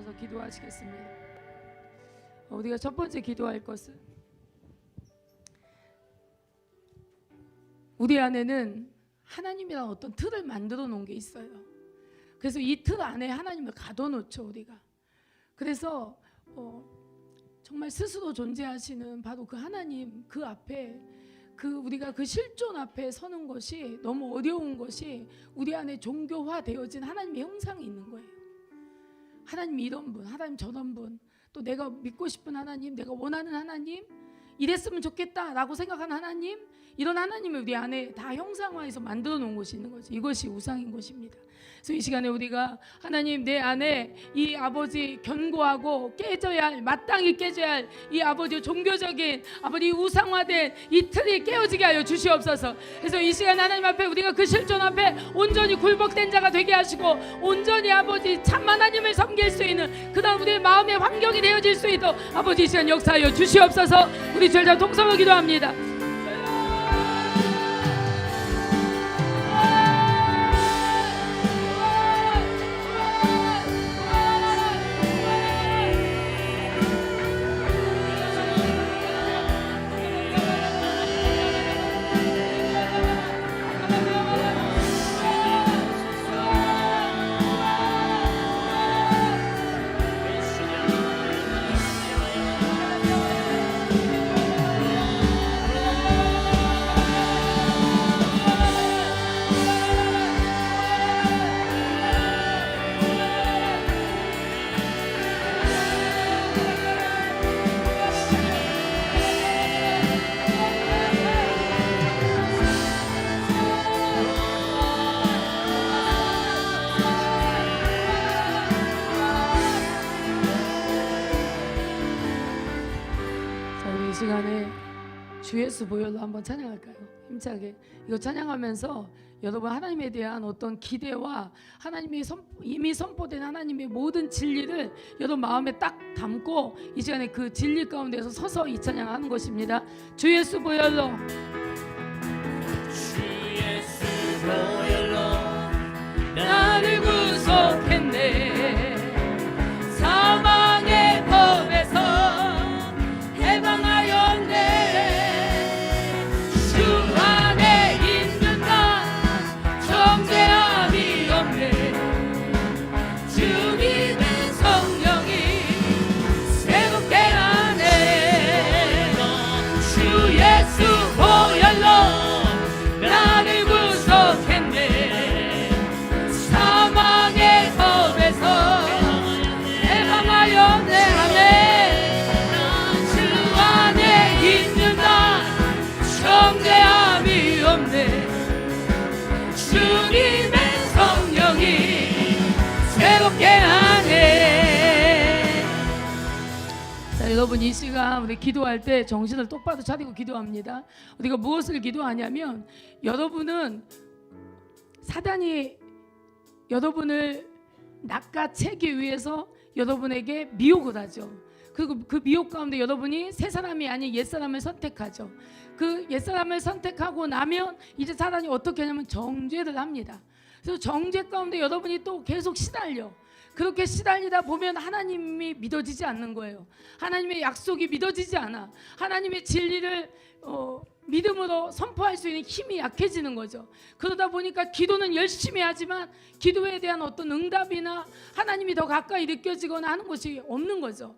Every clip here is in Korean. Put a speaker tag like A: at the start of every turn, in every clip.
A: 주셔서 기도하시겠습니다. 우리가 첫 번째 기도할 것은 우리 안에는 하나님이란 어떤 틀을 만들어 놓은 게 있어요. 그래서 이 틀 안에 하나님을 가둬놓죠 우리가. 그래서 정말 스스로 존재하시는 바로 그 하나님 그 앞에 우리가 그 실존 앞에 서는 것이 너무 어려운 것이 우리 안에 종교화 되어진 하나님의 형상이 있는 거예요. 하나님 이런 분, 하나님 저런 분, 또 내가 믿고 싶은 하나님, 내가 원하는 하나님, 이랬으면 좋겠다라고 생각하는 하나님, 이런 하나님을 우리 안에 다 형상화해서 만들어 놓은 것이 있는 거죠. 이것이 우상인 것입니다. 그래서 이 시간에 우리가 하나님 내 안에 이 아버지 견고하고 깨져야 할, 마땅히 깨져야 할 이 아버지 종교적인 아버지 우상화된 이 틀이 깨어지게 하여 주시옵소서. 그래서 이 시간 하나님 앞에 우리가 그 실존 앞에 온전히 굴복된 자가 되게 하시고 온전히 아버지 참 하나님을 섬길 수 있는 그다음 우리의 마음의 환경이 되어질 수 있도록 아버지 이 시간 역사하여 주시옵소서. 우리 절자 동성을 기도합니다. 이 시간에 주 예수 보혈로 한번 찬양할까요? 힘차게 이거 찬양하면서 여러분 하나님에 대한 어떤 기대와 하나님이 이미 선포된 하나님의 모든 진리를 여러분 마음에 딱 담고 이 시간에 그 진리 가운데서 서서 이 찬양하는 것입니다. 주 예수 보혈로,
B: 주 예수 보혈로
A: 나를 구속했네. 사망의 법에서 해방하였네. 주 안에 있는 나 정죄함이 없네. 주님의 성령이 새롭게 하네. 주 예수 보혈로 나를 구속했네. 사망의 법에서 해방하였네. 아멘. 주 안에 있는 나 정죄함이 없네. 주님의 성령이 새롭게 하네. 자, 여러분 이 시간 우리 기도할 때 정신을 똑바로 차리고 기도합니다. 우리가 무엇을 기도하냐면 여러분은 사단이 여러분을 낚아채기 위해서 여러분에게 미혹을 하죠. 그리고 그 미혹 가운데 여러분이 새 사람이 아닌 옛 사람을 선택하죠. 그 옛 사람을 선택하고 나면 이제 사단이 어떻게 하냐면 정죄를 합니다. 그래서 정죄 가운데 여러분이 또 계속 시달려. 그렇게 시달리다 보면 하나님이 믿어지지 않는 거예요. 하나님의 약속이 믿어지지 않아. 하나님의 진리를 믿음으로 선포할 수 있는 힘이 약해지는 거죠. 그러다 보니까 기도는 열심히 하지만 기도에 대한 어떤 응답이나 하나님이 더 가까이 느껴지거나 하는 것이 없는 거죠.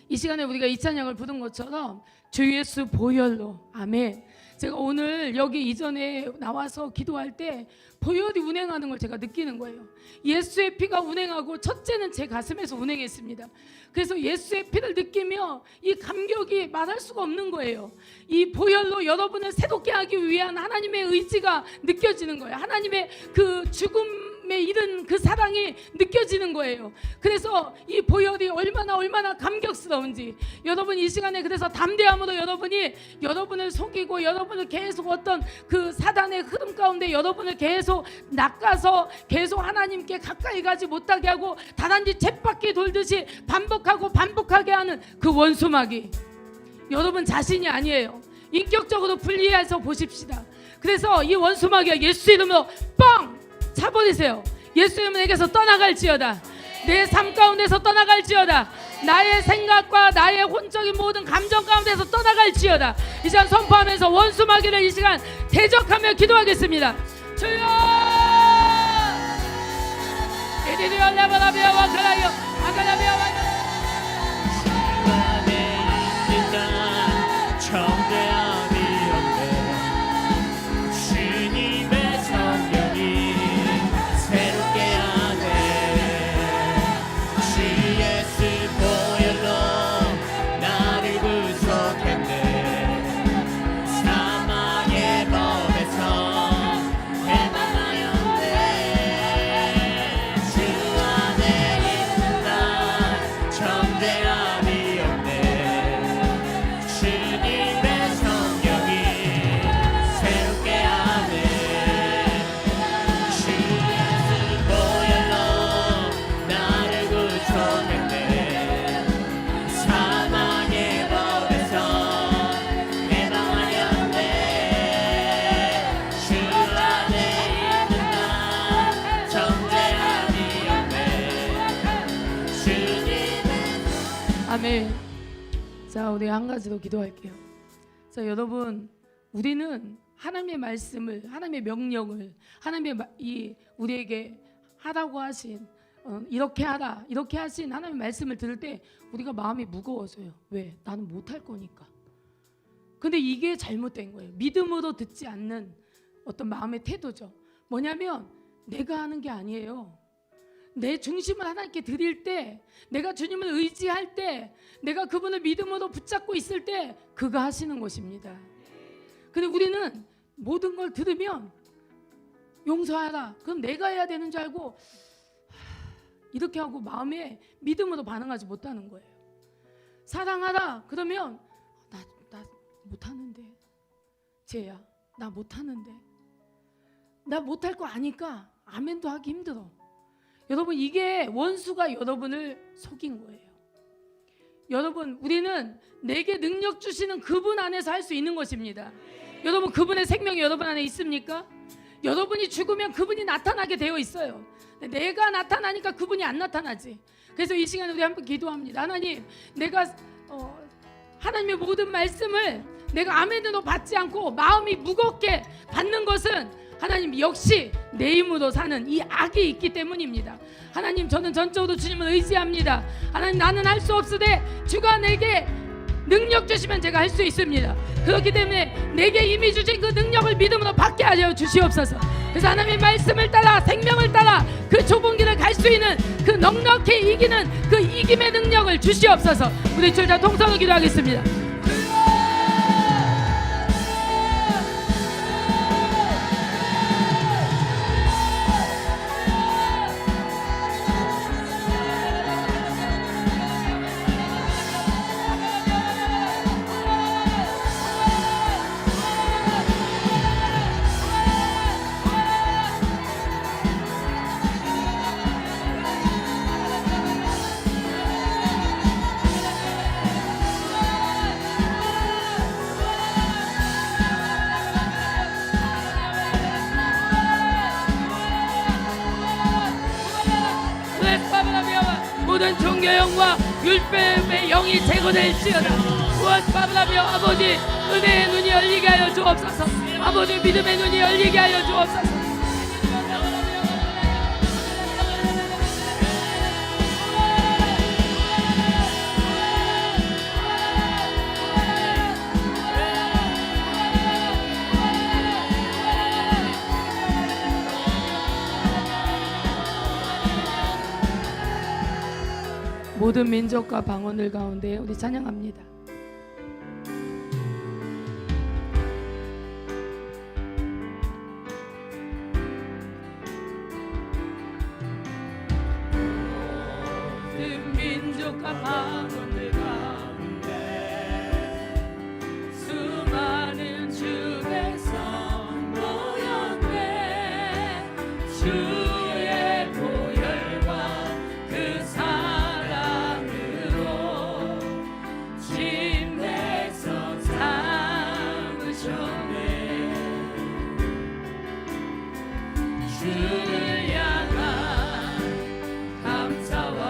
A: 이 시간에 우리가 이 찬양을 부른 것처럼 주 예수 보혈로, 아멘. 제가 오늘 여기 이전에 나와서 기도할 때 보혈이 운행하는 걸 제가 느끼는 거예요. 예수의 피가 운행하고 첫째는 제 가슴에서 운행했습니다. 그래서 예수의 피를 느끼며 이 감격이 말할 수가 없는 거예요. 이 보혈로 여러분을 새롭게 하기 위한 하나님의 의지가 느껴지는 거예요. 하나님의 그 죽음에 이른 그 사랑이 느껴지는 거예요. 그래서 이 보혈이 얼마나 감격스러운지 여러분 이 시간에 그래서 담대함으로 여러분을 속이고 여러분을 계속 어떤 그 사단의 흐름 가운데 여러분을 계속 낚아서 계속 하나님께 가까이 가지 못하게 하고 다단지 쳇바퀴 돌듯이 반복하게 하는 그 원수마귀, 여러분 자신이 아니에요. 인격적으로 분리해서 보십시다. 그래서 이 원수마귀가 예수 이름으로 뻥 차버리세요. 예수 이름으로 내게서 떠나갈지어다. 내 삶 가운데서 떠나갈지어다. 나의 생각과 나의 혼적인 모든 감정 가운데서 떠나갈지어다. 이 시간 선포하면서 원수 마귀를 이 시간 대적하며 기도하겠습니다. 주여 이리리와 라바라비아와 그라요 아가라비아와
B: 정대함이 없네. 주님의 성령이 새롭게 하네. 주 예수 보혈로 나를 구속했네. 사망의 법에서 해방하였네. 주 안에 있는 나 정대함이 없네. 주님의 성령이 새롭게 하네. 주 예수 보혈로 나를 구속했네. 사망의 법에서 해방하였네. 주 안에 있는 나 정죄함이 없네. 주님의
A: 아멘. 자, 우리 한 가지 더 기도할게요. 자, 여러분, 우리는 하나님의 말씀을, 하나님의 명령을, 하나님의 우리에게 하라고 하신 이렇게 하라, 이렇게 하신 하나님의 말씀을 들을 때 우리가 마음이 무거워져요. 왜? 나는 못할 거니까. 근데 이게 잘못된 거예요. 믿음으로 듣지 않는 어떤 마음의 태도죠. 뭐냐면 내가 하는 게 아니에요. 내 중심을 하나님께 드릴 때, 내가 주님을 의지할 때, 내가 그분을 믿음으로 붙잡고 있을 때 그가 하시는 것입니다. 근데 우리는 모든 걸 들으면 용서하라, 그럼 내가 해야 되는 줄 알고 이렇게 하고 마음에 믿음으로 반응하지 못하는 거예요. 사랑하라 그러면 나 못하는데, 쟤야 나 못하는데, 나 못할 거 아니까 아멘도 하기 힘들어. 여러분, 이게 원수가 여러분을 속인 거예요. 여러분, 우리는 내게 능력 주시는 그분 안에서 할 수 있는 것입니다. 여러분, 그분의 생명이 여러분 안에 있습니까? 여러분이 죽으면 그분이 나타나게 되어 있어요. 내가 나타나니까 그분이 안 나타나지. 그래서 이 시간에 우리 한번 기도합니다. 하나님, 내가 하나님의 모든 말씀을 내가 아멘으로 받지 않고 마음이 무겁게 받는 것은 하나님 역시 내 힘으로 사는 이 악이 있기 때문입니다. 하나님, 저는 전적으로 주님을 의지합니다. 하나님, 나는 할 수 없으되 주가 내게 능력 주시면 제가 할 수 있습니다. 그렇기 때문에 내게 이미 주신 그 능력을 믿음으로 받게 하여 주시옵소서. 그래서 하나님의 말씀을 따라, 생명을 따라 그 좁은 길을 갈 수 있는 그 넉넉히 이기는 그 이김의 능력을 주시옵소서. 우리 주자 동성으로 기도하겠습니다. 모든 종교의 영과 율법의 영이 제거될지어다. 무엇 바라며 아버지, 은혜의 눈이 열리게 하여 주옵소서. 아버지, 믿음의 눈이 열리게 하여 주옵소서. 모든 민족과 방언을 가운데 우리 찬양합니다. 모든 민족과 방언을 가운데 수많은 주 백성 모였네. 주의 보혈과 그 사랑으로 진 백성 삼으셨네. 주를 향한 감사와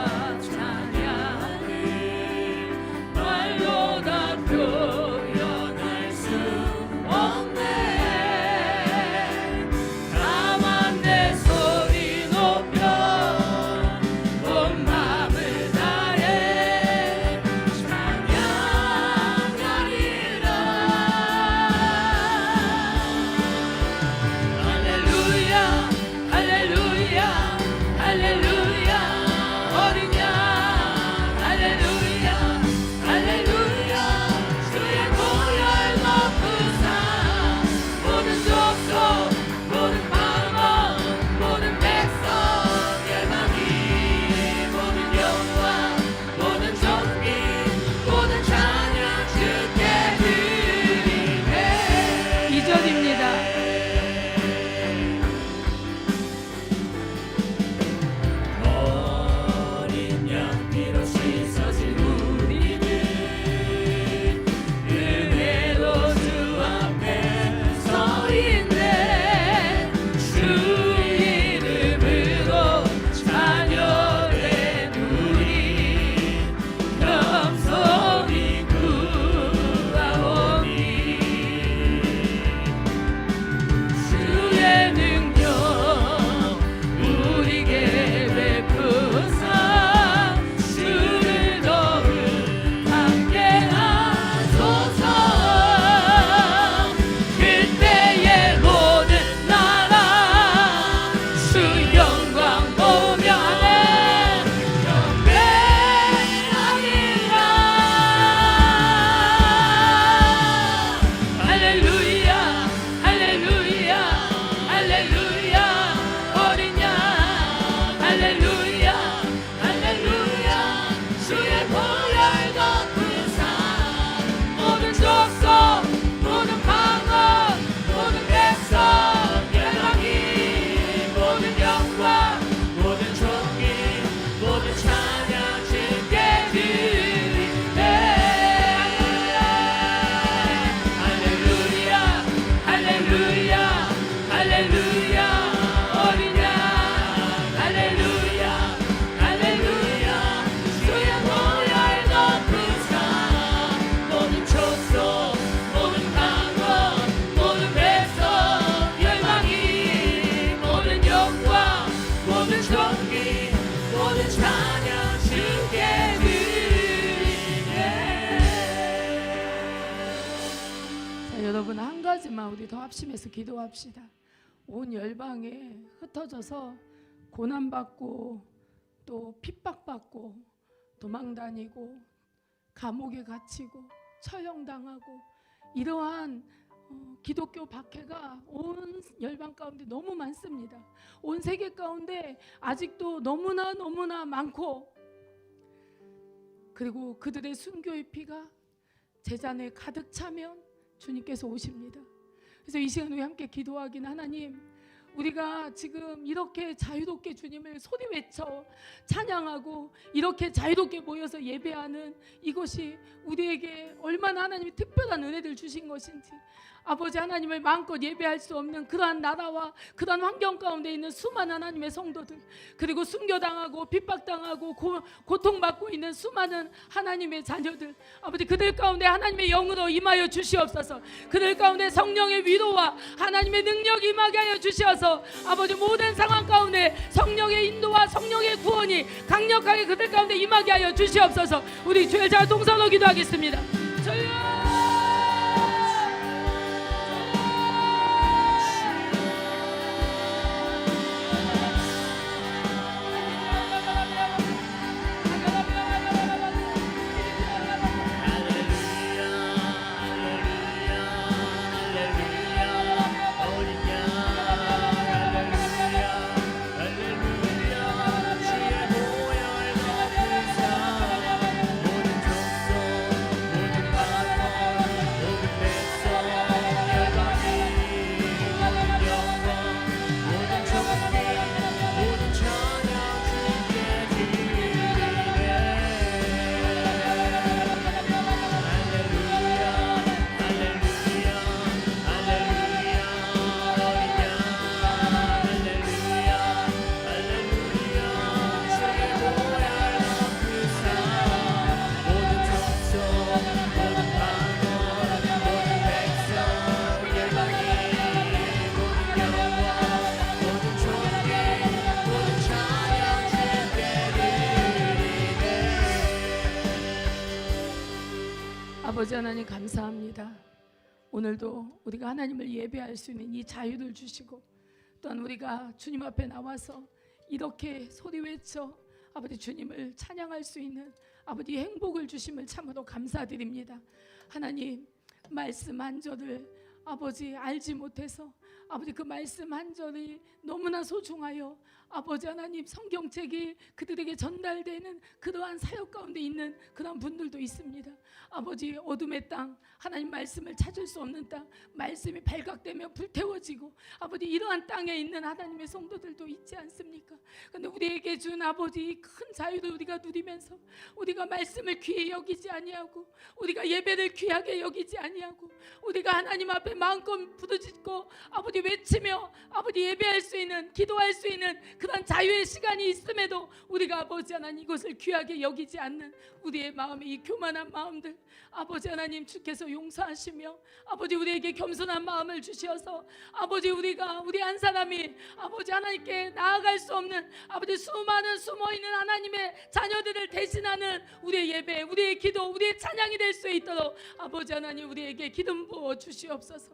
A: 우리 더 합심해서 기도합시다. 온 열방에 흩어져서 고난받고 또 핍박받고 도망다니고 감옥에 갇히고 처형당하고 이러한 기독교 박해가 온 열방 가운데 너무 많습니다. 온 세계 가운데 아직도 너무나 많고, 그리고 그들의 순교의 피가 제잔에 가득 차면 주님께서 오십니다. 그래서 이 시간 우리 함께 기도하긴, 하나님, 우리가 지금 이렇게 자유롭게 주님을 소리 외쳐 찬양하고 이렇게 자유롭게 모여서 예배하는 이것이 우리에게 얼마나 하나님이 특별한 은혜를 주신 것인지, 아버지 하나님을 마음껏 예배할 수 없는 그러한 나라와 그러한 환경 가운데 있는 수많은 하나님의 성도들, 그리고 순교당하고 핍박당하고 고통받고 있는 수많은 하나님의 자녀들, 아버지 그들 가운데 하나님의 영으로 임하여 주시옵소서. 그들 가운데 성령의 위로와 하나님의 능력이 임하게 하여 주시어서 아버지 모든 상황 가운데 성령의 인도와 성령의 구원이 강력하게 그들 가운데 임하게 하여 주시옵소서. 우리 주의 자 동성로 기도하겠습니다. 주여, 아버지 하나님 감사합니다. 오늘도 우리가 하나님을 예배할 수 있는 이 자유를 주시고, 또한 우리가 주님 앞에 나와서 이렇게 소리 외쳐 아버지 주님을 찬양할 수 있는 아버지 행복을 주심을 참으로 감사드립니다. 하나님, 말씀 한 절을 아버지 알지 못해서 아버지 그 말씀 한 절이 너무나 소중하여 아버지 하나님 성경책이 그들에게 전달되는 그러한 사역 가운데 있는 그런 분들도 있습니다. 아버지, 어둠의 땅, 하나님 말씀을 찾을 수 없는 땅, 말씀이 발각되며 불태워지고 아버지 이러한 땅에 있는 하나님의 성도들도 있지 않습니까? 그런데 우리에게 준 아버지 이 큰 자유를 우리가 누리면서 우리가 말씀을 귀히 여기지 아니하고 우리가 예배를 귀하게 여기지 아니하고 우리가 하나님 앞에 마음껏 부르짖고 아버지 외치며 아버지 예배할 수 있는, 기도할 수 있는 그런 자유의 시간이 있음에도 우리가 아버지 하나님 이것을 귀하게 여기지 않는 우리의 마음의 이 교만한 마음들, 아버지 하나님 주께서 용서하시며 아버지 우리에게 겸손한 마음을 주시어서 아버지 우리가 우리 한 사람이 아버지 하나님께 나아갈 수 없는 아버지 수많은 숨어있는 하나님의 자녀들을 대신하는 우리의 예배, 우리의 기도, 우리의 찬양이 될 수 있도록 아버지 하나님 우리에게 기름 부어 주시옵소서.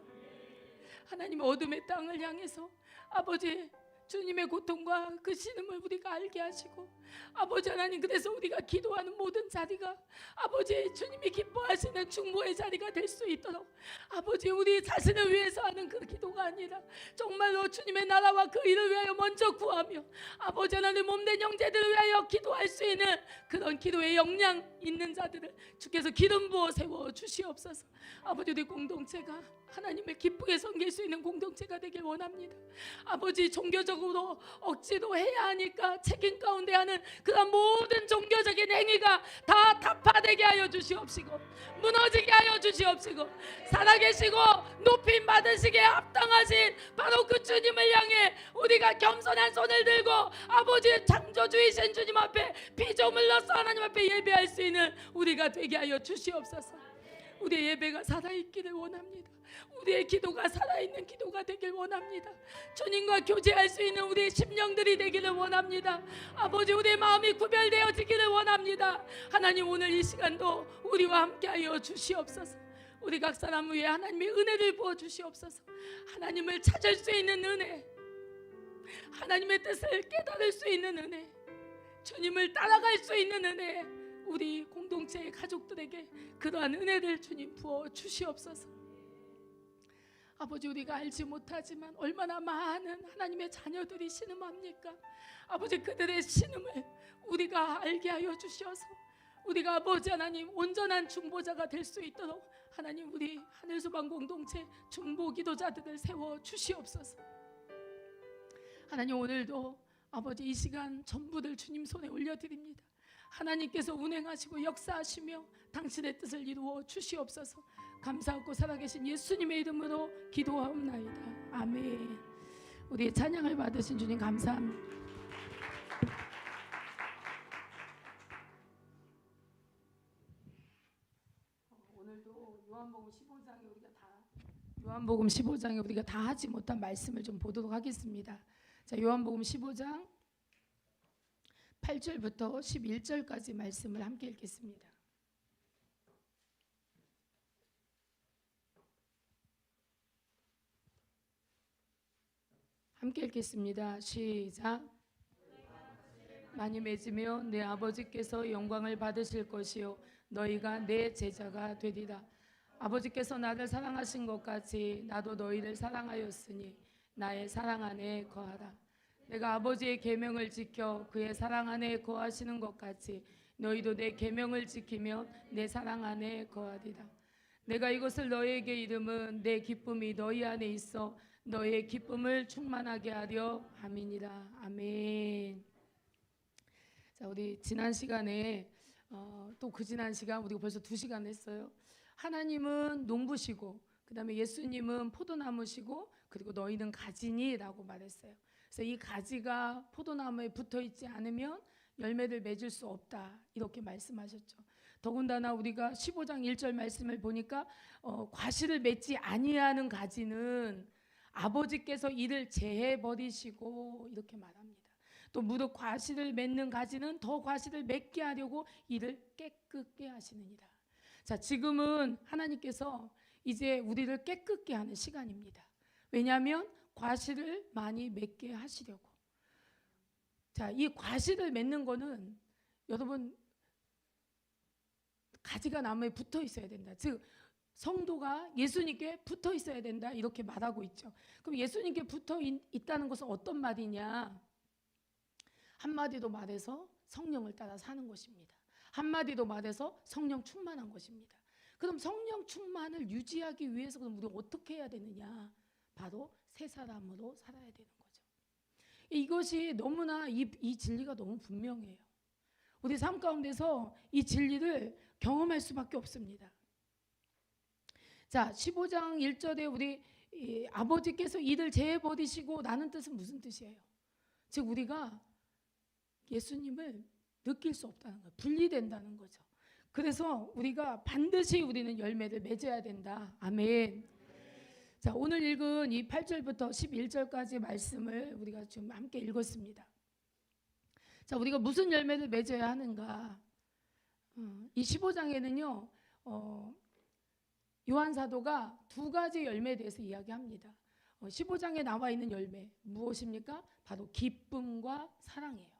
A: 하나님, 어둠의 땅을 향해서 아버지 주님의 고통과 그 신음을 우리가 알게 하시고 아버지 하나님, 그래서 우리가 기도하는 모든 자리가 아버지 주님이 기뻐하시는 중보의 자리가 될 수 있도록 아버지 우리 자신을 위해서 하는 그 기도가 아니라 정말로 주님의 나라와 그 일을 위하여 먼저 구하며 아버지 하나님 몸된 형제들을 위하여 기도할 수 있는 그런 기도의 역량 있는 자들을 주께서 기름 부어 세워 주시옵소서. 아버지, 우리 공동체가 하나님을 기쁘게 섬길 수 있는 공동체가 되길 원합니다. 아버지, 종교적으로 억지로 해야 하니까 책임 가운데 하는 그런 모든 종교적인 행위가 다 타파되게 하여 주시옵시고 무너지게 하여 주시옵시고 살아계시고 높임 받으시기에 합당하신 바로 그 주님을 향해 우리가 겸손한 손을 들고 아버지 창조주이신 주님 앞에 피조물로서 하나님 앞에 예배할 수 있는 우리가 되게 하여 주시옵소서. 우리의 예배가 살아있기를 원합니다. 우리의 기도가 살아있는 기도가 되길 원합니다. 주님과 교제할 수 있는 우리의 심령들이 되기를 원합니다. 아버지, 우리의 마음이 구별되어지기를 원합니다. 하나님, 오늘 이 시간도 우리와 함께하여 주시옵소서. 우리 각 사람 위에 하나님의 은혜를 부어 주시옵소서. 하나님을 찾을 수 있는 은혜, 하나님의 뜻을 깨달을 수 있는 은혜, 주님을 따라갈 수 있는 은혜, 우리 공동체의 가족들에게 그러한 은혜를 주님 부어 주시옵소서. 아버지, 우리가 알지 못하지만 얼마나 많은 하나님의 자녀들이 신음합니까? 아버지, 그들의 신음을 우리가 알게 하여 주시어서 우리가 아버지 하나님 온전한 중보자가 될 수 있도록 하나님 우리 하늘소망 공동체 중보 기도자들을 세워 주시옵소서. 하나님, 오늘도 아버지 이 시간 전부를 주님 손에 올려드립니다. 하나님께서 운행하시고 역사하시며 당신의 뜻을 이루어 주시옵소서. 감사하고 살아계신 예수님의 이름으로 기도하옵나이다. 아멘. 우리의 찬양을 받으신 주님 감사합니다. 오늘도 요한복음 15장에 우리가 다 하지 못한 말씀을 좀 보도록 하겠습니다. 자, 요한복음 15장 8절부터 11절까지 말씀을 함께 읽겠습니다. 함께 읽겠습니다. 시작. 많이 맺으며 내 아버지께서 영광을 받으실 것이요 너희가 내 제자가 되리라. 아버지께서 나를 사랑하신 것 같이 나도 너희를 사랑하였으니 나의 사랑 안에 거하라. 내가 아버지의 계명을 지켜 그의 사랑 안에 거하시는 것 같이 너희도 내 계명을 지키며 내 사랑 안에 거하리라. 내가 이것을 너희에게 이름은 내 기쁨이 너희 안에 있어 너희의 기쁨을 충만하게 하려 함이니라. 아멘. 자, 우리 지난 시간에 또 그 지난 시간 우리가 벌써 2시간 했어요. 하나님은 농부시고 그 다음에 예수님은 포도나무시고 그리고 너희는 가지니라고 말했어요. 그래서 이 가지가 포도나무에 붙어있지 않으면 열매를 맺을 수 없다 이렇게 말씀하셨죠. 더군다나 우리가 15장 1절 말씀을 보니까 과실을 맺지 아니하는 가지는 아버지께서 이를 제해 버리시고 이렇게 말합니다. 또 무릇 과실을 맺는 가지는 더 과실을 맺게 하려고 이를 깨끗게 하시느니라. 자, 지금은 하나님께서 이제 우리를 깨끗게 하는 시간입니다. 왜냐하면 과실을 많이 맺게 하시려고. 자, 이 과실을 맺는 거는 여러분 가지가 나무에 붙어 있어야 된다. 즉 성도가 예수님께 붙어 있어야 된다 이렇게 말하고 있죠. 그럼 예수님께 붙어 있다는 것은 어떤 말이냐? 한마디로 말해서 성령을 따라 사는 것입니다. 한마디로 말해서 성령 충만한 것입니다. 그럼 성령 충만을 유지하기 위해서 그럼 우리가 어떻게 해야 되느냐? 바로 새 사람으로 살아야 되는 거죠. 이것이 너무나 이 진리가 너무 분명해요. 우리 삶 가운데서 이 진리를 경험할 수밖에 없습니다. 자, 15장 1절에 우리 아버지께서 이를 제해 버리시고 라는 뜻은 무슨 뜻이에요? 즉 우리가 예수님을 느낄 수 없다는 거예요. 분리된다는 거죠. 그래서 우리가 반드시 우리는 열매를 맺어야 된다. 아멘. 자, 오늘 읽은 이 8절부터 11절까지 말씀을 우리가 좀 함께 읽었습니다. 자, 우리가 무슨 열매를 맺어야 하는가? 이 15장에는요 요한 사도가 2가지 열매에 대해서 이야기합니다. 15장에 나와 있는 열매 무엇입니까? 바로 기쁨과 사랑이에요.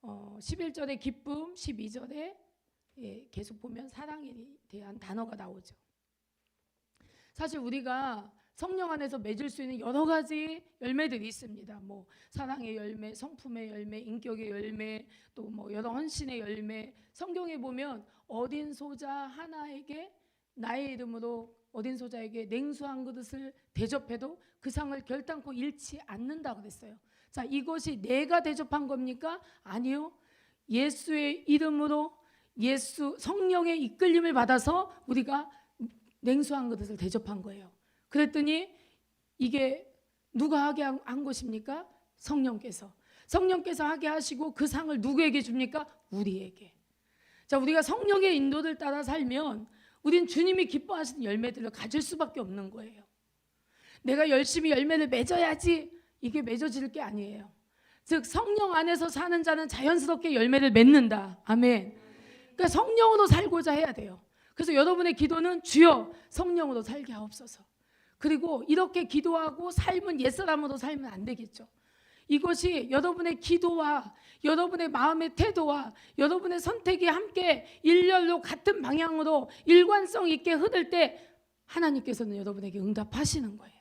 A: 11절에 기쁨, 12절에 계속 보면 사랑에 대한 단어가 나오죠. 사실 우리가 성령 안에서 맺을 수 있는 여러 가지 열매들이 있습니다. 뭐 사랑의 열매, 성품의 열매, 인격의 열매, 또 뭐 여러 헌신의 열매. 성경에 보면 어린 소자 하나에게 나의 이름으로 어린 소자에게 냉수 한 그릇을 대접해도 그 상을 결단코 잃지 않는다 그랬어요. 자, 이것이 내가 대접한 겁니까? 아니요. 예수의 이름으로 예수 성령의 이끌림을 받아서 우리가 냉수 한 그릇을 대접한 거예요. 그랬더니 이게 누가 하게 한 것입니까? 성령께서 하게 하시고 그 상을 누구에게 줍니까? 우리에게. 자, 우리가 성령의 인도를 따라 살면 우린 주님이 기뻐하시는 열매들을 가질 수밖에 없는 거예요. 내가 열심히 열매를 맺어야지 이게 맺어질 게 아니에요. 즉 성령 안에서 사는 자는 자연스럽게 열매를 맺는다. 아멘. 그러니까 성령으로 살고자 해야 돼요. 그래서 여러분의 기도는 주여 성령으로 살게 하옵소서. 그리고 이렇게 기도하고 삶은 옛사람으로 살면 안 되겠죠. 이것이 여러분의 기도와 여러분의 마음의 태도와 여러분의 선택이 함께 일렬로 같은 방향으로 일관성 있게 흐를 때 하나님께서는 여러분에게 응답하시는 거예요.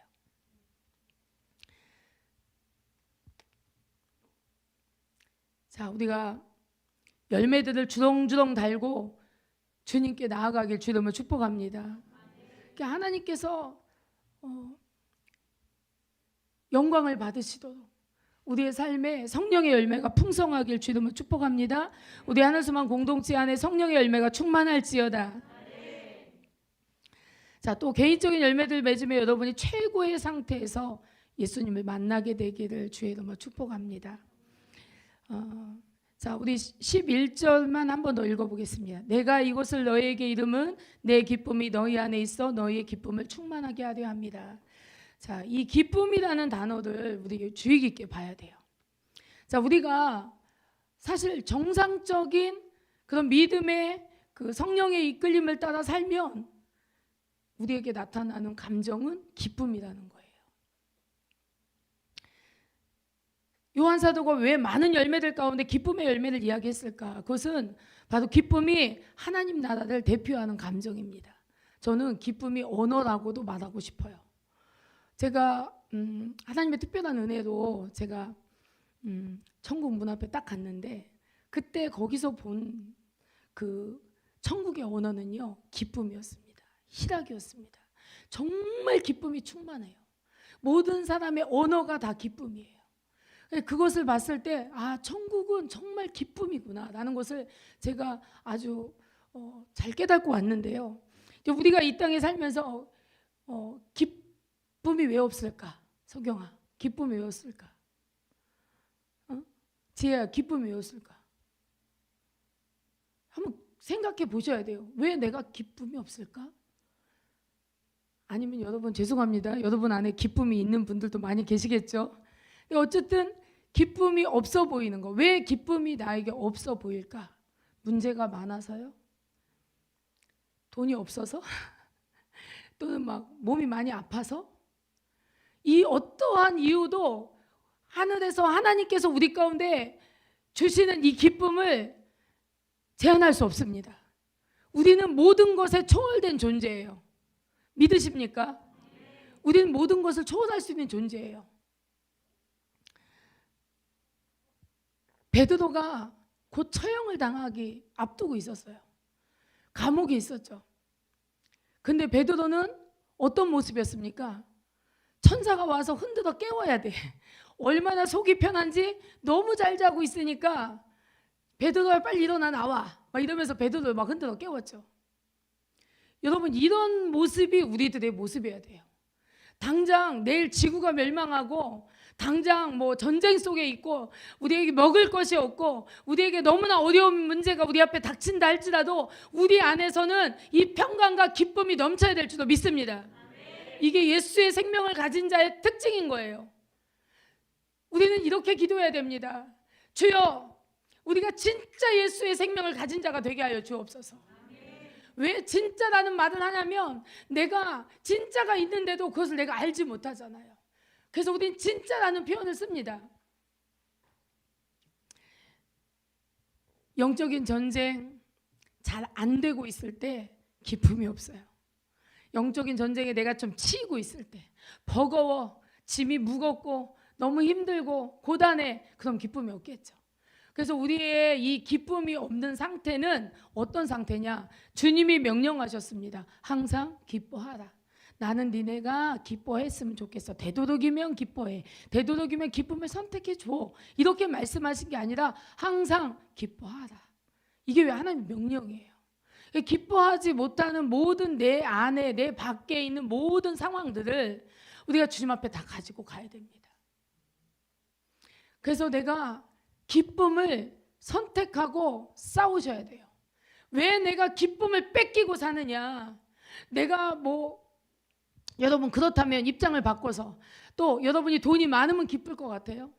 A: 자, 우리가 열매들을 주렁주렁 달고 주님께 나아가길 주님을 축복합니다. 그러니까 하나님께서 영광을 받으시도록 우리의 삶에 성령의 열매가 풍성하길 주님을 축복합니다. 우리 하늘소망 공동체 안에 성령의 열매가 충만할지어다. 자, 또 개인적인 열매들 맺으며 여러분이 최고의 상태에서 예수님을 만나게 되기를 주의 이름으로 축복합니다. 자, 우리 11절만 한 번 더 읽어보겠습니다. 내가 이것을 너희에게 이름은 내 기쁨이 너희 안에 있어 너희의 기쁨을 충만하게 하려 합니다. 자, 이 기쁨이라는 단어를 우리 주의 깊게 봐야 돼요. 자, 우리가 사실 정상적인 그런 믿음의 그 성령의 이끌림을 따라 살면 우리에게 나타나는 감정은 기쁨이라는 거예요. 요한 사도가 왜 많은 열매들 가운데 기쁨의 열매를 이야기했을까? 그것은 바로 기쁨이 하나님 나라를 대표하는 감정입니다. 저는 기쁨이 언어라고도 말하고 싶어요. 제가 하나님의 특별한 은혜로 제가 천국 문 앞에 딱 갔는데 그때 거기서 본 그 천국의 언어는요, 기쁨이었습니다. 희락이었습니다. 정말 기쁨이 충만해요. 모든 사람의 언어가 다 기쁨이에요. 그것을 봤을 때 천국은 정말 기쁨이구나 라는 것을 제가 아주 잘 깨닫고 왔는데요. 우리가 이 땅에 살면서 기쁨이 왜 없을까? 석영아, 기쁨이 왜 없을까? 지혜야, 기쁨이 왜 없을까? 한번 생각해 보셔야 돼요. 왜 내가 기쁨이 없을까? 아니면 여러분 죄송합니다. 여러분 안에 기쁨이 있는 분들도 많이 계시겠죠. 어쨌든 기쁨이 없어 보이는 거. 왜 기쁨이 나에게 없어 보일까? 문제가 많아서요? 돈이 없어서? 또는 막 몸이 많이 아파서? 이 어떠한 이유도 하늘에서 하나님께서 우리 가운데 주시는 이 기쁨을 제한할 수 없습니다. 우리는 모든 것에 초월된 존재예요. 믿으십니까? 우리는 모든 것을 초월할 수 있는 존재예요. 베드로가 곧 처형을 당하기 앞두고 있었어요. 감옥에 있었죠. 근데 베드로는 어떤 모습이었습니까? 천사가 와서 흔들어 깨워야 돼. 얼마나 속이 편한지 너무 잘 자고 있으니까 베드로야 빨리 일어나 나와 막 이러면서 베드로를 막 흔들어 깨웠죠. 여러분, 이런 모습이 우리들의 모습이어야 돼요. 당장 내일 지구가 멸망하고 당장 뭐 전쟁 속에 있고 우리에게 먹을 것이 없고 우리에게 너무나 어려운 문제가 우리 앞에 닥친다 할지라도 우리 안에서는 이 평강과 기쁨이 넘쳐야 될 줄도 믿습니다. 이게 예수의 생명을 가진 자의 특징인 거예요. 우리는 이렇게 기도해야 됩니다. 주여, 우리가 진짜 예수의 생명을 가진 자가 되게 하여 주옵소서. 왜 진짜라는 말을 하냐면 내가 진짜가 있는데도 그것을 내가 알지 못하잖아요. 그래서 우리는 진짜라는 표현을 씁니다. 영적인 전쟁 잘 안 되고 있을 때 기쁨이 없어요. 영적인 전쟁에 내가 좀 치이고 있을 때, 버거워, 짐이 무겁고 너무 힘들고 고단해, 그럼 기쁨이 없겠죠. 그래서 우리의 이 기쁨이 없는 상태는 어떤 상태냐? 주님이 명령하셨습니다. 항상 기뻐하라. 나는 니네가 기뻐했으면 좋겠어. 되도록이면 기뻐해. 되도록이면 기쁨을 선택해 줘. 이렇게 말씀하신 게 아니라 항상 기뻐하라. 이게 왜 하나님의 명령이에요. 기뻐하지 못하는 모든 내 안에, 내 밖에 있는 모든 상황들을 우리가 주님 앞에 다 가지고 가야 됩니다. 그래서 내가 기쁨을 선택하고 싸우셔야 돼요. 왜 내가 기쁨을 뺏기고 사느냐? 내가 여러분 그렇다면 입장을 바꿔서 또 여러분이 돈이 많으면 기쁠 것 같아요?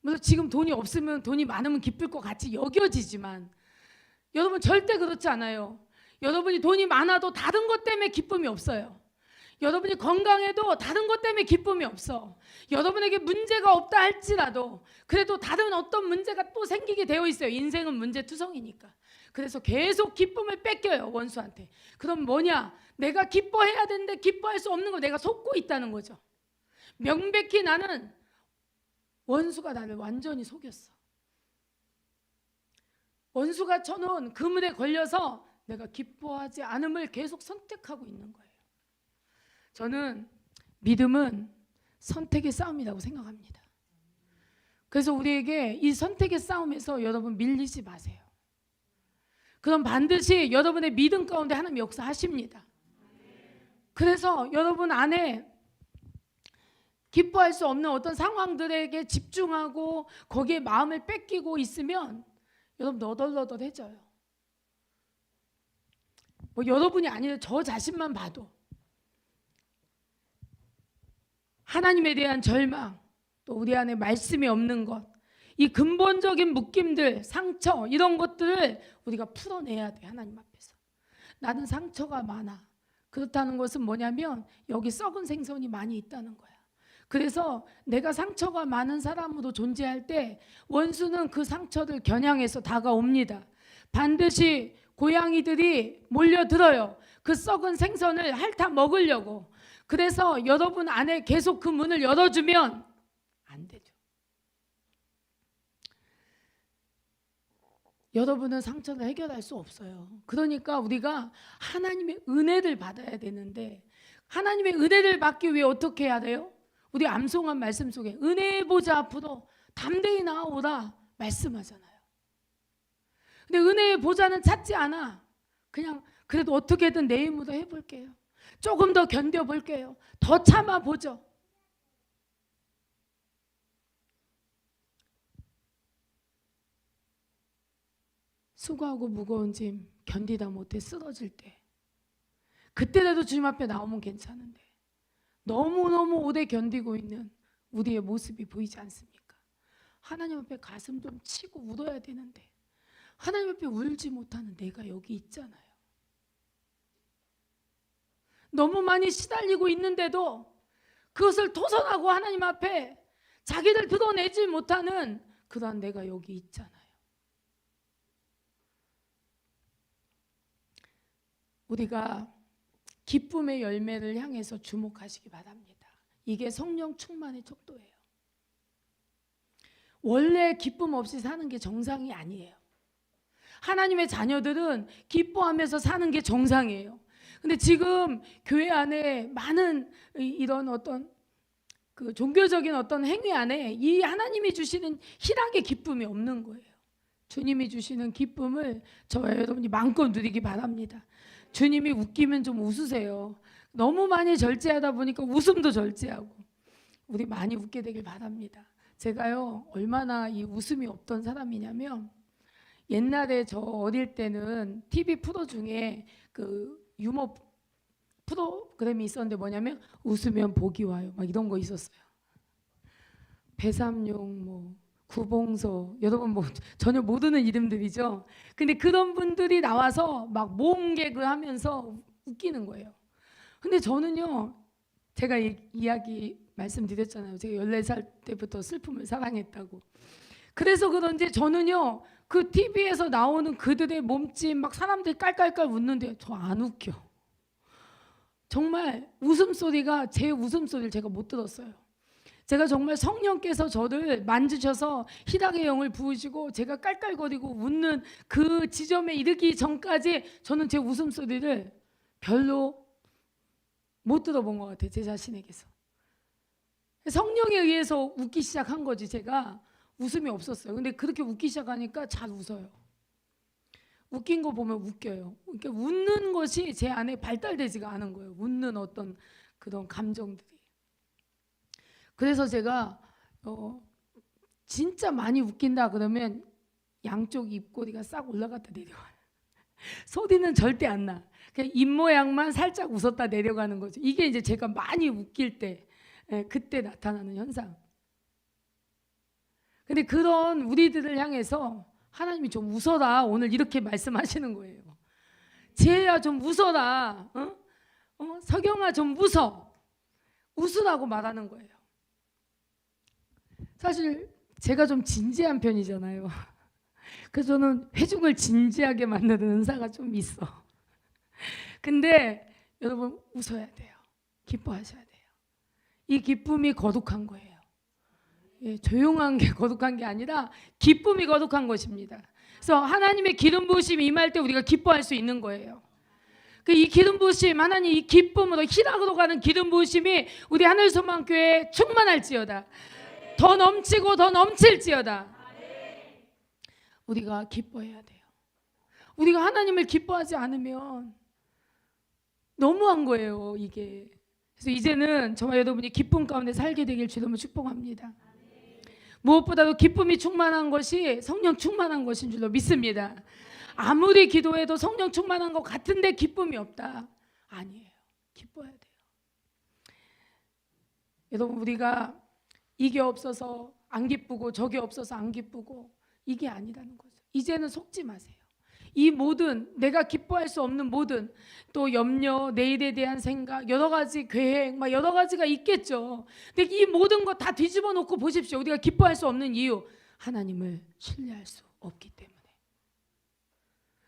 A: 물론 지금 돈이 없으면 돈이 많으면 기쁠 것 같이 여겨지지만 여러분 절대 그렇지 않아요. 여러분이 돈이 많아도 다른 것 때문에 기쁨이 없어요. 여러분이 건강해도 다른 것 때문에 기쁨이 없어. 여러분에게 문제가 없다 할지라도 그래도 다른 어떤 문제가 또 생기게 되어 있어요. 인생은 문제투성이니까. 그래서 계속 기쁨을 뺏겨요, 원수한테. 그럼 뭐냐? 내가 기뻐해야 되는데 기뻐할 수 없는 걸 내가 속고 있다는 거죠. 명백히 나는 원수가 나를 완전히 속였어. 원수가 쳐놓은 그물에 걸려서 내가 기뻐하지 않음을 계속 선택하고 있는 거예요. 저는 믿음은 선택의 싸움이라고 생각합니다. 그래서 우리에게 이 선택의 싸움에서 여러분 밀리지 마세요. 그럼 반드시 여러분의 믿음 가운데 하나님 역사하십니다. 그래서 여러분 안에 기뻐할 수 없는 어떤 상황들에게 집중하고 거기에 마음을 뺏기고 있으면 여러분 너덜너덜해져요. 뭐 여러분이 아니라 저 자신만 봐도 하나님에 대한 절망, 또 우리 안에 말씀이 없는 것, 이 근본적인 묶임들, 상처 이런 것들을 우리가 풀어내야 돼. 하나님 앞에서. 나는 상처가 많아. 그렇다는 것은 뭐냐면 여기 썩은 생선이 많이 있다는 거야. 그래서 내가 상처가 많은 사람으로 존재할 때 원수는 그 상처를 겨냥해서 다가옵니다. 반드시 고양이들이 몰려들어요. 그 썩은 생선을 핥아 먹으려고. 그래서 여러분 안에 계속 그 문을 열어주면 안 되죠. 여러분은 상처를 해결할 수 없어요. 그러니까 우리가 하나님의 은혜를 받아야 되는데 하나님의 은혜를 받기 위해 어떻게 해야 돼요? 우리 암송한 말씀 속에 은혜의 보좌 앞으로 담대히 나아오라 말씀하잖아요. 근데 은혜의 보좌는 찾지 않아. 그냥 그래도 어떻게든 내 힘으로 해볼게요. 조금 더 견뎌볼게요. 더 참아보죠. 수고하고 무거운 짐 견디다 못해 쓰러질 때 그때라도 주님 앞에 나오면 괜찮은데 너무너무 오래 견디고 있는 우리의 모습이 보이지 않습니까? 하나님 앞에 가슴 좀 치고 울어야 되는데 하나님 앞에 울지 못하는 내가 여기 있잖아요. 너무 많이 시달리고 있는데도 그것을 토설하고 하나님 앞에 자기를 드러내지 못하는 그러한 내가 여기 있잖아요. 우리가 기쁨의 열매를 향해서 주목하시기 바랍니다. 이게 성령 충만의 척도예요. 원래 기쁨 없이 사는 게 정상이 아니에요. 하나님의 자녀들은 기뻐하면서 사는 게 정상이에요. 근데 지금 교회 안에 많은 이런 어떤 그 종교적인 어떤 행위 안에 이 하나님이 주시는 희락의 기쁨이 없는 거예요. 주님이 주시는 기쁨을 저와 여러분이 마음껏 누리기 바랍니다. 주님이 웃기면 좀 웃으세요. 너무 많이 절제하다 보니까 웃음도 절제하고 우리 많이 웃게 되길 바랍니다. 제가요 얼마나 이 웃음이 없던 사람이냐면 옛날에 저 어릴 때는 TV 프로 중에 그 유머 프로그램이 있었는데 뭐냐면 웃으면 복이 와요 막 이런 거 있었어요. 배삼룡 뭐 구봉서 여러분 뭐 전혀 모르는 이름들이죠. 근데 그런 분들이 나와서 막 모험 개그 하면서 웃기는 거예요. 근데 저는요 제가 이야기 말씀드렸잖아요. 제가 14살 때부터 슬픔을 사랑했다고. 그래서 그런지 저는요 그 TV에서 나오는 그들의 몸짓 막 사람들이 깔깔깔 웃는데 저 안 웃겨. 정말 웃음소리가 제 웃음소리를 제가 못 들었어요. 제가 정말 성령께서 저를 만지셔서 희락의 영을 부으시고 제가 깔깔거리고 웃는 그 지점에 이르기 전까지 저는 제 웃음소리를 별로 못 들어본 것 같아요. 제 자신에게서. 성령에 의해서 웃기 시작한 거지 제가 웃음이 없었어요. 근데 그렇게 웃기 시작하니까 잘 웃어요. 웃긴 거 보면 웃겨요. 그러니까 웃는 것이 제 안에 발달되지가 않은 거예요. 웃는 어떤 그런 감정들이. 그래서 제가 진짜 많이 웃긴다 그러면 양쪽 입꼬리가 싹 올라갔다 내려와요. 소리는 절대 안 나. 그냥 입 모양만 살짝 웃었다 내려가는 거죠. 이게 이제 제가 많이 웃길 때 그때 나타나는 현상. 근데 그런 우리들을 향해서 하나님이 좀 웃어라 오늘 이렇게 말씀하시는 거예요. 지혜야 좀 웃어라. 석영아 좀 웃으라고 말하는 거예요. 사실 제가 좀 진지한 편이잖아요. 그래서 저는 회중을 진지하게 만드는 은사가 좀 있어. 근데 여러분 웃어야 돼요. 기뻐하셔야 돼요. 이 기쁨이 거룩한 거예요. 예, 조용한 게 거룩한 게 아니라 기쁨이 거룩한 것입니다. 그래서 하나님의 기름 부으심이 임할 때 우리가 기뻐할 수 있는 거예요. 이 기름 부으심, 하나님 이 기쁨으로 희락으로 가는 기름 부으심이 우리 하늘소망교회에 충만할지어다. 더 넘치고 더 넘칠지어다. 우리가 기뻐해야 돼요. 우리가 하나님을 기뻐하지 않으면 너무한 거예요, 이게. 그래서 이제는 저와 여러분이 기쁨 가운데 살게 되길 주님을 축복합니다. 무엇보다도 기쁨이 충만한 것이 성령 충만한 것인 줄로 믿습니다. 아무리 기도해도 성령 충만한 것 같은데 기쁨이 없다. 아니에요. 기뻐야 돼요. 여러분 우리가 이게 없어서 안 기쁘고 저게 없어서 안 기쁘고 이게 아니라는 거죠. 이제는 속지 마세요. 이 모든 내가 기뻐할 수 없는 모든 또 염려, 내일에 대한 생각, 여러 가지 계획, 막 여러 가지가 있겠죠. 근데 이 모든 거 다 뒤집어 놓고 보십시오. 우리가 기뻐할 수 없는 이유, 하나님을 신뢰할 수 없기 때문에.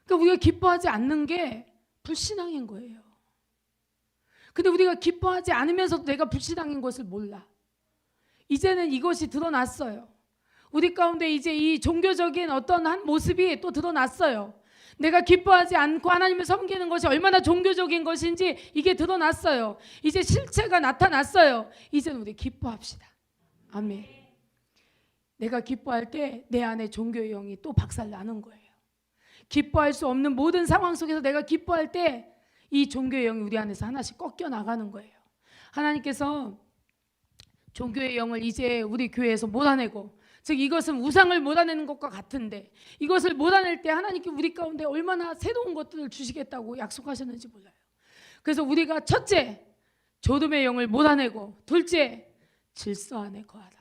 A: 그러니까 우리가 기뻐하지 않는 게 불신앙인 거예요. 근데 우리가 기뻐하지 않으면서도 내가 불신앙인 것을 몰라. 이제는 이것이 드러났어요. 우리 가운데 이제 이 종교적인 어떤 한 모습이 또 드러났어요. 내가 기뻐하지 않고 하나님을 섬기는 것이 얼마나 종교적인 것인지 이게 드러났어요. 이제 실체가 나타났어요. 이제는 우리 기뻐합시다. 아멘. 내가 기뻐할 때 내 안에 종교의 영이 또 박살나는 거예요. 기뻐할 수 없는 모든 상황 속에서 내가 기뻐할 때 이 종교의 영이 우리 안에서 하나씩 꺾여 나가는 거예요. 하나님께서 종교의 영을 이제 우리 교회에서 몰아내고, 즉 이것은 우상을 몰아내는 것과 같은데 이것을 몰아낼 때 하나님께 우리 가운데 얼마나 새로운 것들을 주시겠다고 약속하셨는지 몰라요. 그래서 우리가 첫째, 조름의 영을 몰아내고, 둘째, 질서 안에 거하라.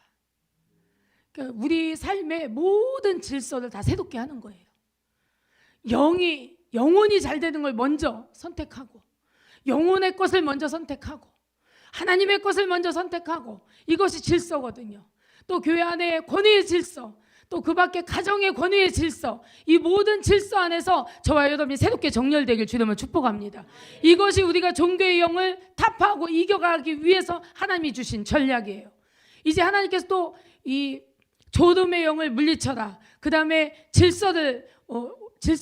A: 그러니까 우리 삶의 모든 질서를 다 새롭게 하는 거예요. 영혼이 잘 되는 걸 먼저 선택하고, 영혼의 것을 먼저 선택하고, 하나님의 것을 먼저 선택하고, 이것이 질서거든요. 또 교회 안에 권위의 질서, 또 그 밖에 가정의 권위의 질서, 이 모든 질서 안에서 저와 여러분이 새롭게 정렬되길 주님을 축복합니다. 이것이 우리가 종교의 영을 타파하고 이겨가기 위해서 하나님이 주신 전략이에요. 이제 하나님께서 또 이 조름의 영을 물리쳐라. 그 다음에 질서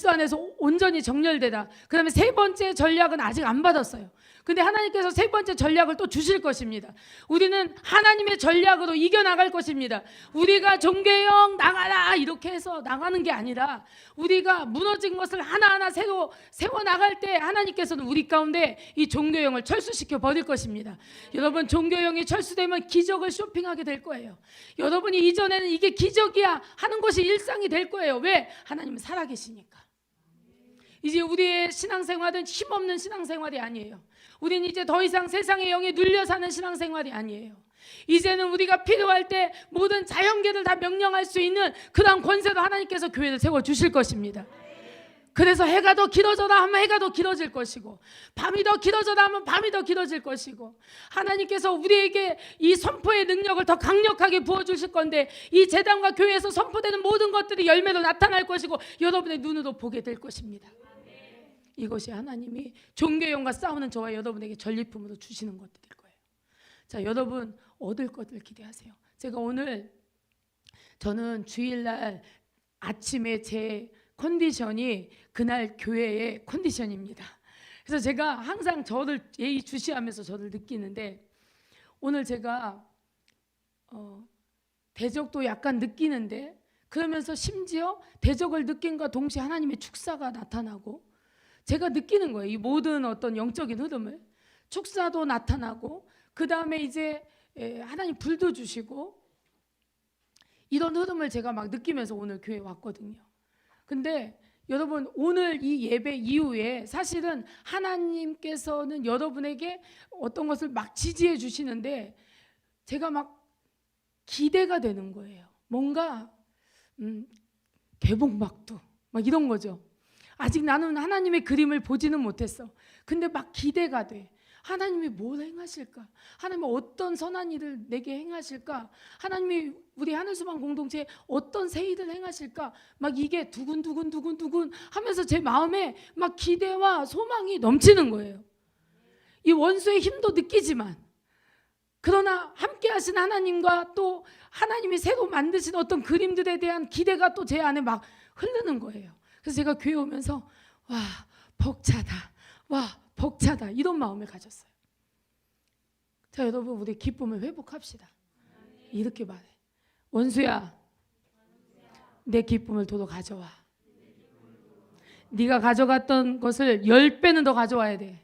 A: 안에서 온전히 정렬되다. 그 다음에 세 번째 전략은 아직 안 받았어요. 근데 하나님께서 세 번째 전략을 또 주실 것입니다. 우리는 하나님의 전략으로 이겨나갈 것입니다. 우리가 종교의 영 나가라 이렇게 해서 나가는 게 아니라 우리가 무너진 것을 하나하나 새로 세워나갈 때 하나님께서는 우리 가운데 이 종교의 영을 철수시켜 버릴 것입니다. 여러분 종교의 영이 철수되면 기적을 쇼핑하게 될 거예요. 여러분이 이전에는 이게 기적이야 하는 것이 일상이 될 거예요. 왜? 하나님은 살아계시니까. 이제 우리의 신앙생활은 힘없는 신앙생활이 아니에요. 우리는 이제 더 이상 세상의 영에 눌려 사는 신앙생활이 아니에요. 이제는 우리가 필요할 때 모든 자연계를 다 명령할 수 있는 그런 권세로 하나님께서 교회를 세워주실 것입니다. 그래서 해가 더 길어져라 하면 해가 더 길어질 것이고, 밤이 더 길어져라 하면 밤이 더 길어질 것이고, 하나님께서 우리에게 이 선포의 능력을 더 강력하게 부어주실 건데, 이 제단과 교회에서 선포되는 모든 것들이 열매로 나타날 것이고 여러분의 눈으로 보게 될 것입니다. 이것이 하나님이 종교의 영과 싸우는 저와 여러분에게 전리품으로 주시는 것들일 거예요. 자, 여러분 얻을 것들 기대하세요. 저는 주일날 아침에 제 컨디션이 그날 교회의 컨디션입니다. 그래서 제가 항상 저를 예의주시하면서 저를 느끼는데, 오늘 제가 대적도 약간 느끼는데, 그러면서 심지어 대적을 느낀과 동시에 하나님의 축사가 나타나고, 제가 느끼는 거예요. 이 모든 어떤 영적인 흐름을, 축사도 나타나고, 그 다음에 이제 하나님 불도 주시고, 이런 흐름을 제가 막 느끼면서 오늘 교회에 왔거든요. 근데 여러분 오늘 이 예배 이후에 사실은 하나님께서는 여러분에게 어떤 것을 막 지지해 주시는데, 제가 막 기대가 되는 거예요. 뭔가 대복막두 막 이런 거죠. 아직 나는 하나님의 그림을 보지는 못했어. 근데 막 기대가 돼. 하나님이 뭘 행하실까? 하나님이 어떤 선한 일을 내게 행하실까? 하나님이 우리 하늘소망 공동체에 어떤 새 일을 행하실까? 막 이게 두근두근 하면서 제 마음에 막 기대와 소망이 넘치는 거예요. 이 원수의 힘도 느끼지만, 그러나 함께 하신 하나님과 또 하나님이 새로 만드신 어떤 그림들에 대한 기대가 또 제 안에 막 흐르는 거예요. 그래서 제가 교회 오면서 와, 벅차다. 와, 벅차다. 이런 마음을 가졌어요. 자, 여러분, 우리 기쁨을 회복합시다. 이렇게 말해. 원수야, 내 기쁨을 도로 가져와. 네가 가져갔던 것을 10배는 더 가져와야 돼.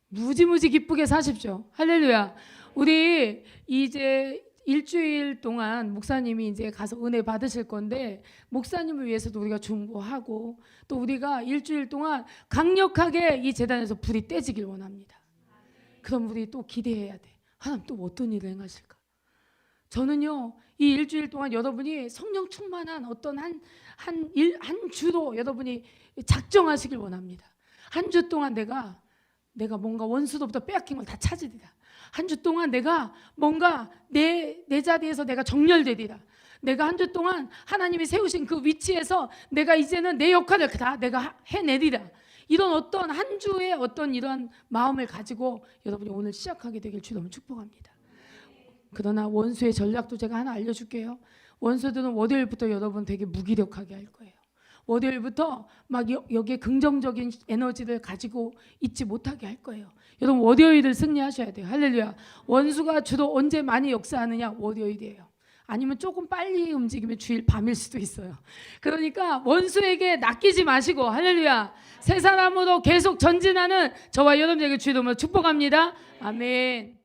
A: 무지무지 기쁘게 사십시오. 할렐루야. 우리 이제 일주일 동안 목사님이 이제 가서 은혜 받으실 건데, 목사님을 위해서도 우리가 중보하고, 또 우리가 일주일 동안 강력하게 이 재단에서 불이 떼지길 원합니다. 그럼 우리 또 기대해야 돼. 하나님 또 어떤 일을 행하실까? 저는요, 이 일주일 동안 여러분이 성령 충만한 어떤 한 주로 여러분이 작정하시길 원합니다. 한 주 동안 내가 뭔가 원수로부터 빼앗긴 걸 다 찾으리라. 한 주 동안 내가 뭔가 내 자리에서 내가 정렬되리라. 내가 한 주 동안 하나님이 세우신 그 위치에서 내가 이제는 내 역할을 다 내가 해내리라. 이런 어떤 한 주의 어떤 이런 마음을 가지고 여러분이 오늘 시작하게 되길 주님으로 축복합니다. 그러나 원수의 전략도 제가 하나 알려줄게요. 원수들은 월요일부터 여러분 되게 무기력하게 할 거예요. 월요일부터 막 여기에 긍정적인 에너지를 가지고 있지 못하게 할 거예요. 여러분, 월요일을 승리하셔야 돼요. 할렐루야. 원수가 주로 언제 많이 역사하느냐? 월요일이에요. 아니면 조금 빨리 움직이면 주일 밤일 수도 있어요. 그러니까 원수에게 낚이지 마시고, 할렐루야, 새 사람으로 계속 전진하는 저와 여러분에게 주님으로 축복합니다. 아멘.